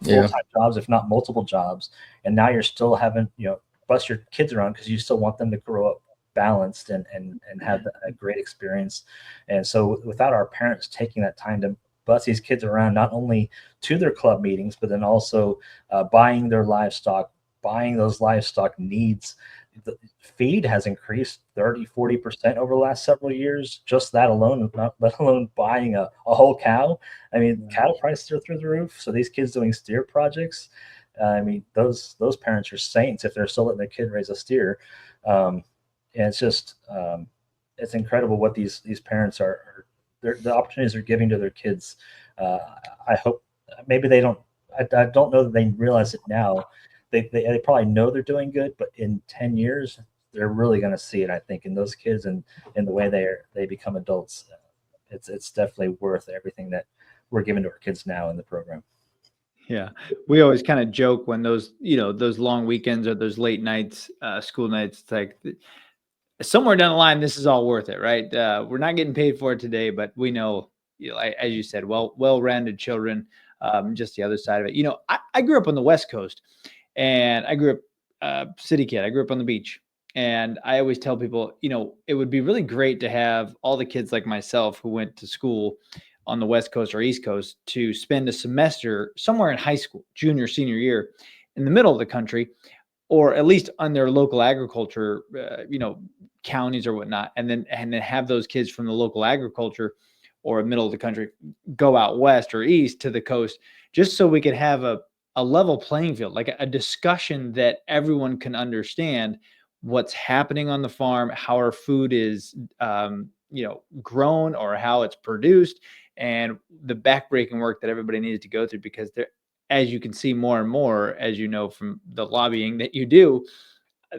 full-time jobs, if not multiple jobs, and now you're still having bust your kids around because you still want them to grow up balanced and have a great experience. And so without our parents taking that time to bus these kids around, not only to their club meetings, but then also buying their livestock, buying those livestock needs. The feed has increased 30-40% over the last several years. Just that alone, let alone buying a whole cow. I mean, cattle prices are through the roof. So these kids doing steer projects, I mean, those parents are saints if they're still letting their kid raise a steer. And it's just it's incredible what these parents are the opportunities they're giving to their kids. I hope maybe they don't. I don't know that they realize it now. They probably know they're doing good, but in 10 years, they're really going to see it, I think, in those kids and in the way they become adults. It's definitely worth everything that we're giving to our kids now in the program. Yeah. We always kind of joke when those, those long weekends or those late nights, school nights, it's like somewhere down the line, this is all worth it, right? We're not getting paid for it today, but we know, as you said, well-rounded children, just the other side of it. I grew up on the West Coast, and I grew up city kid. I grew up on the beach. And I always tell people, it would be really great to have all the kids like myself who went to school on the West Coast or East Coast to spend a semester somewhere in high school, junior, senior year, in the middle of the country, or at least on their local agriculture, counties or whatnot, and then have those kids from the local agriculture or middle of the country go out west or east to the coast, just so we could have a level playing field, like a discussion that everyone can understand what's happening on the farm, how our food is, grown or how it's produced, and the backbreaking work that everybody needs to go through, because there, as you can see more and more, as you know from the lobbying that you do,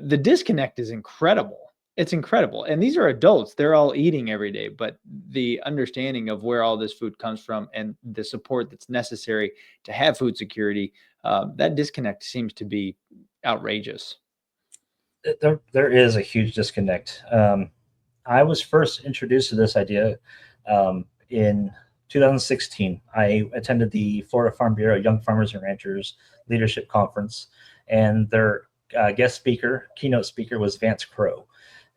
the disconnect is incredible. It's incredible. And these are adults. They're all eating every day, but the understanding of where all this food comes from and the support that's necessary to have food security, that disconnect seems to be outrageous. There is a huge disconnect. I was first introduced to this idea in 2016. I attended the Florida Farm Bureau Young Farmers and Ranchers Leadership Conference, and their keynote speaker was Vance Crowe.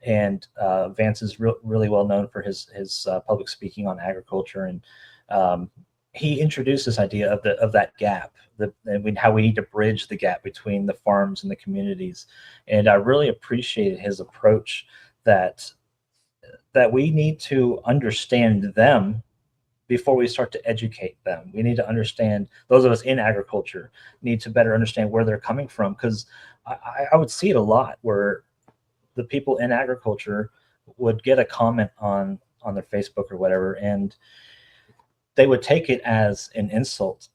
And Vance is really well known for his public speaking on agriculture, and he introduced this idea of that gap, and how we need to bridge the gap between the farms and the communities. And I really appreciated his approach that we need to understand them before we start to educate them. We need to understand, those of us in agriculture need to better understand where they're coming from, because I would see it a lot where the people in agriculture would get a comment on their Facebook or whatever, and they would take it as an insult.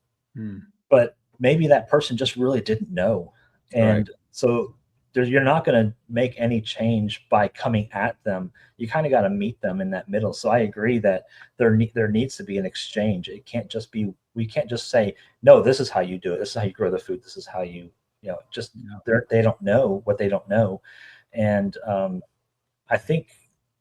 But maybe that person just really didn't know. And so you're not going to make any change by coming at them. You kind of got to meet them in that middle. So I agree that there needs to be an exchange. It can't just be, we can't just say, no, this is how you do it. This is how you grow the food. This is how they don't know what they don't know. And I think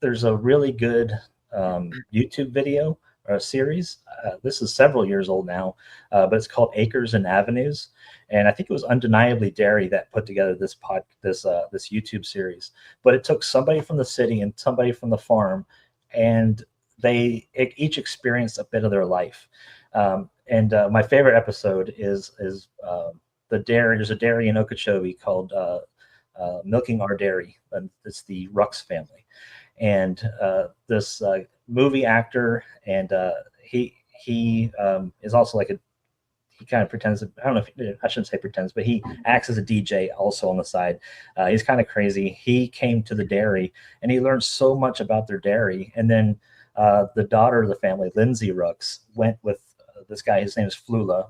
there's a really good YouTube video or a series. This is several years old now, but it's called Acres and Avenues. And I think it was Undeniably Dairy that put together this YouTube series. But it took somebody from the city and somebody from the farm, and they each experienced a bit of their life. And my favorite episode is the dairy. There's a dairy in Okeechobee called Milking Our Dairy. And it's the Rux family. And this movie actor, and he is also like he kind of pretends, I don't know if I shouldn't say pretends, but he acts as a DJ also on the side. He's kind of crazy. He came to the dairy and he learned so much about their dairy. And then the daughter of the family, Lindsay Rux, went with this guy. His name is Flula.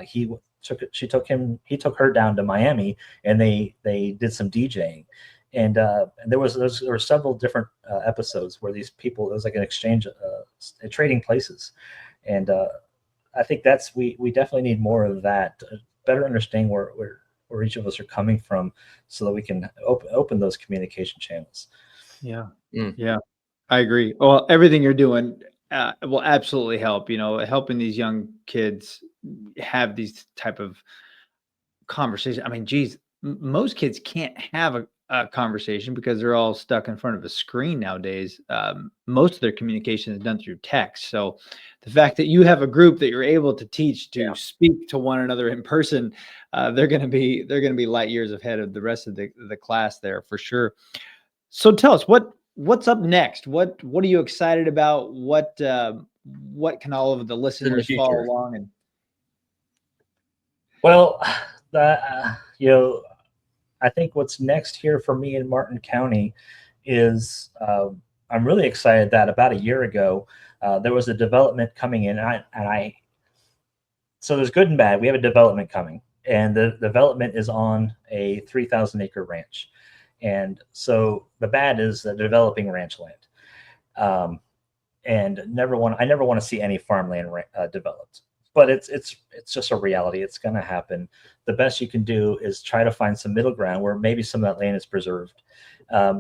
He took her down to Miami, and they did some DJing. And there were several different episodes where these people, it was like an exchange, trading places. And I think we definitely need more of that, to better understand where each of us are coming from, so that we can open those communication channels. Yeah. Yeah, I agree. Well, everything you're doing will absolutely help, helping these young kids have these type of conversations. I mean, geez, most kids can't have a conversation because they're all stuck in front of a screen nowadays. Most of their communication is done through text. So the fact that you have a group that you're able to teach to speak to one another in person, they're going to be light years ahead of the rest of the class there for sure. So tell us what's up next. What are you excited about? What can all of the listeners follow along? And well, You know, I think what's next here for me in Martin County is I'm really excited that about a year ago there was a development coming in, and I so there's good and bad. We have a development coming, and the development is on a 3,000-acre ranch, and so the bad is the developing ranch land. Um, and I never want to see any farmland developed. But it's just a reality. It's going to happen. The best you can do is try to find some middle ground where maybe some of that land is preserved.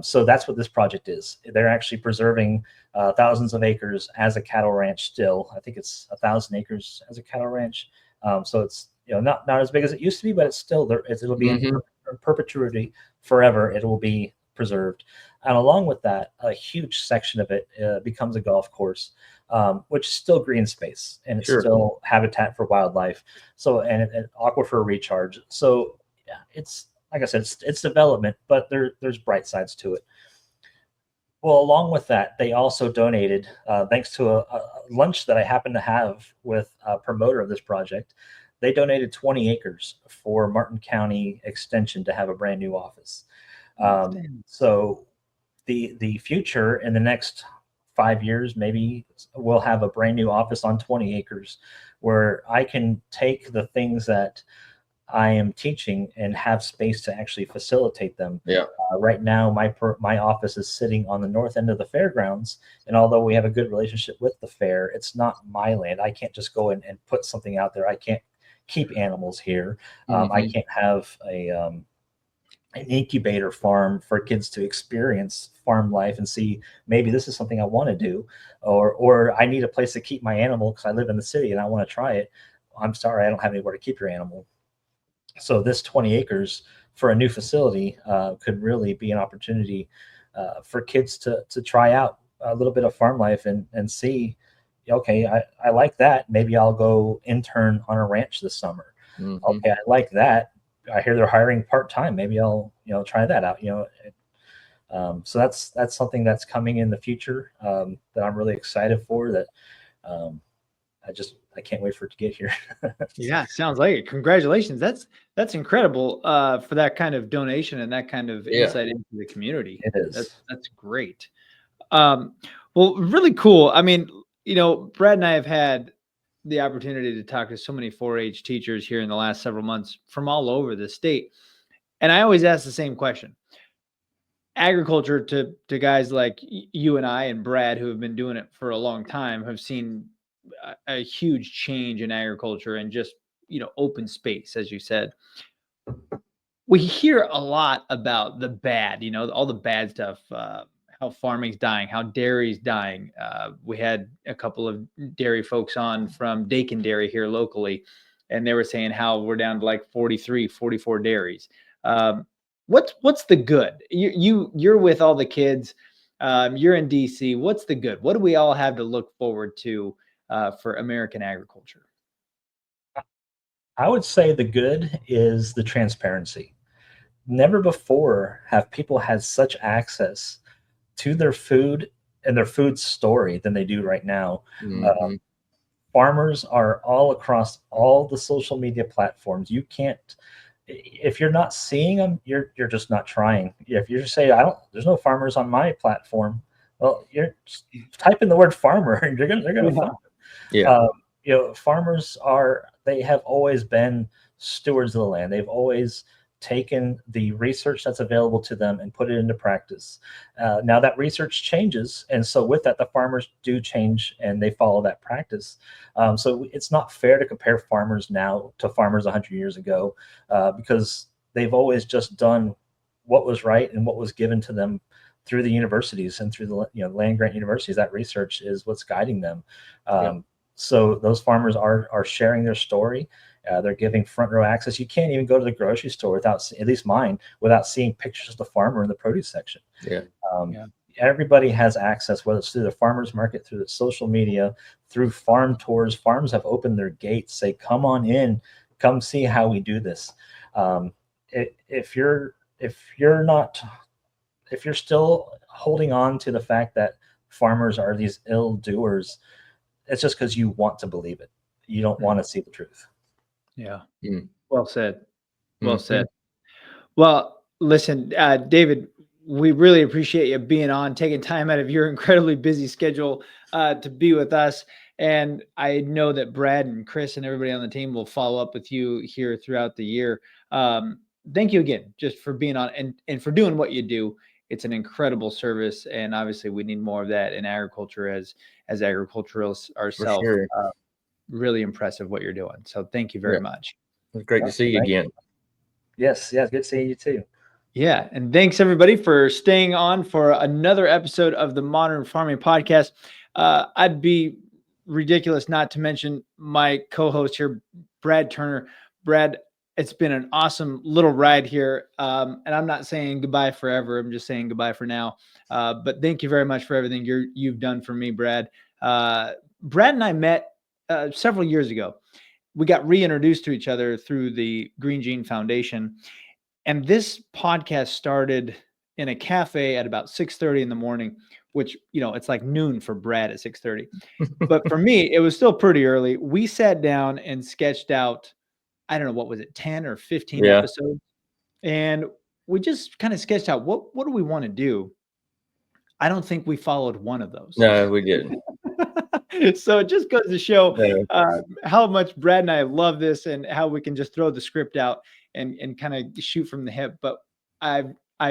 So that's what this project is. They're actually preserving thousands of acres as a cattle ranch. Still, I think it's 1,000 acres as a cattle ranch. So it's not as big as it used to be, but it's still there. It'll be in perpetuity forever. It will be preserved. And along with that, a huge section of it becomes a golf course, which is still green space, and it's still habitat for wildlife. So, and aquifer recharge. So, yeah, it's like I said, it's development, but there's bright sides to it. Well, along with that, they also donated, thanks to a lunch that I happened to have with a promoter of this project. They donated 20 acres for Martin County Extension to have a brand new office. So the future in the next 5 years, maybe we'll have a brand new office on 20 acres where I can take the things that I am teaching and have space to actually facilitate them. Yeah. Right now, my office is sitting on the north end of the fairgrounds, and although we have a good relationship with the fair, it's not my land. I can't just go in and put something out there. I can't keep animals here. I can't have an incubator farm for kids to experience farm life and see maybe this is something I want to do, or I need a place to keep my animal because I live in the city and I want to try it. I'm sorry, I don't have anywhere to keep your animal. So this 20 acres for a new facility could really be an opportunity for kids to try out a little bit of farm life and see, okay, I like that. Maybe I'll go intern on a ranch this summer. Okay, I like that. I hear they're hiring part-time. Maybe I'll try that out. So that's something that's coming in the future that I'm really excited for. That I can't wait for it to get here. Yeah, sounds like it. Congratulations. That's incredible for that kind of donation and that kind of insight into the community. It is. That's great. Well, really cool. I mean, Brad and I have had the opportunity to talk to so many 4-H teachers here in the last several months from all over the state. And I always ask the same question. Agriculture to guys like you and I and Brad, who have been doing it for a long time, have seen a huge change in agriculture and just, open space, as you said. We hear a lot about the bad, all the bad stuff, how farming's dying, how dairy's dying. We had a couple of dairy folks on from Dakin Dairy here locally, and they were saying how we're down to like 43, 44 dairies. What's the good? You're with all the kids. You're in DC. What's the good? What do we all have to look forward to for American agriculture? I would say the good is the transparency. Never before have people had such access to their food and their food story than they do right now. Farmers are all across all the social media platforms. You can't, if you're not seeing them, you're just not trying. If you say there's no farmers on my platform, well, you're type in the word farmer and they're gonna find them. Yeah. Farmers they have always been stewards of the land. They've always taken the research that's available to them and put it into practice. Now that research changes, and so with that, the farmers do change and they follow that practice. So it's not fair to compare farmers now to farmers 100 years ago because they've always just done what was right and what was given to them through the universities and through the land grant universities. That research is what's guiding them. So those farmers are sharing their story. They're giving front row access. You can't even go to the grocery store without, at least mine, without seeing pictures of the farmer in the produce section. Everybody has access, whether it's through the farmers market, through the social media, through farm tours. Farms have opened their gates, say, come on in, come see how we do this. If you're still holding on to the fact that farmers are these ill doers, it's just because you want to believe it. You don't want to see the truth. Yeah. Well said. Well Mhm. said. Well, listen, David, we really appreciate you being on, taking time out of your incredibly busy schedule to be with us. And I know that Brad and Chris and everybody on the team will follow up with you here throughout the year. Thank you again just for being on and for doing what you do. It's an incredible service, and obviously we need more of that in agriculture as agriculturalists For ourselves. sure. Really impressive what you're doing. So thank you very Yeah. much. It was great to see you Thank you. again. Yes, good seeing you too. Yeah. And thanks everybody for staying on for another episode of the Modern Farming Podcast. I'd be ridiculous not to mention my co-host here, Brad Turner. Brad, it's been an awesome little ride here. And I'm not saying goodbye forever. I'm just saying goodbye for now. But thank you very much for everything you've done for me, Brad. Brad and I met several years ago. We got reintroduced to each other through the Green Gene Foundation. And this podcast started in a cafe at about 6:30 in the morning, which, it's like noon for Brad at 6:30. But for me, it was still pretty early. We sat down and sketched out, I don't know, what was it, 10 or 15 Yeah. episodes? And we just kind of sketched out what do we want to do? I don't think we followed one of those. No, we didn't. So it just goes to show No. how much Brad and I love this and how we can just throw the script out and kind of shoot from the hip. But I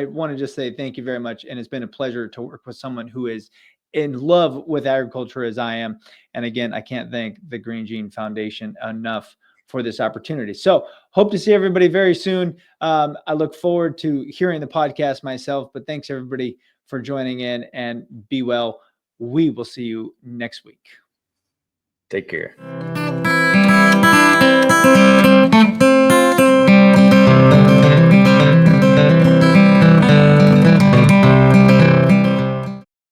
want to just say thank you very much. And it's been a pleasure to work with someone who is in love with agriculture as I am. And again, I can't thank the Green Gene Foundation enough for this opportunity. So hope to see everybody very soon. I look forward to hearing the podcast myself, but thanks everybody for joining in, and be well. We will see you next week. Take care.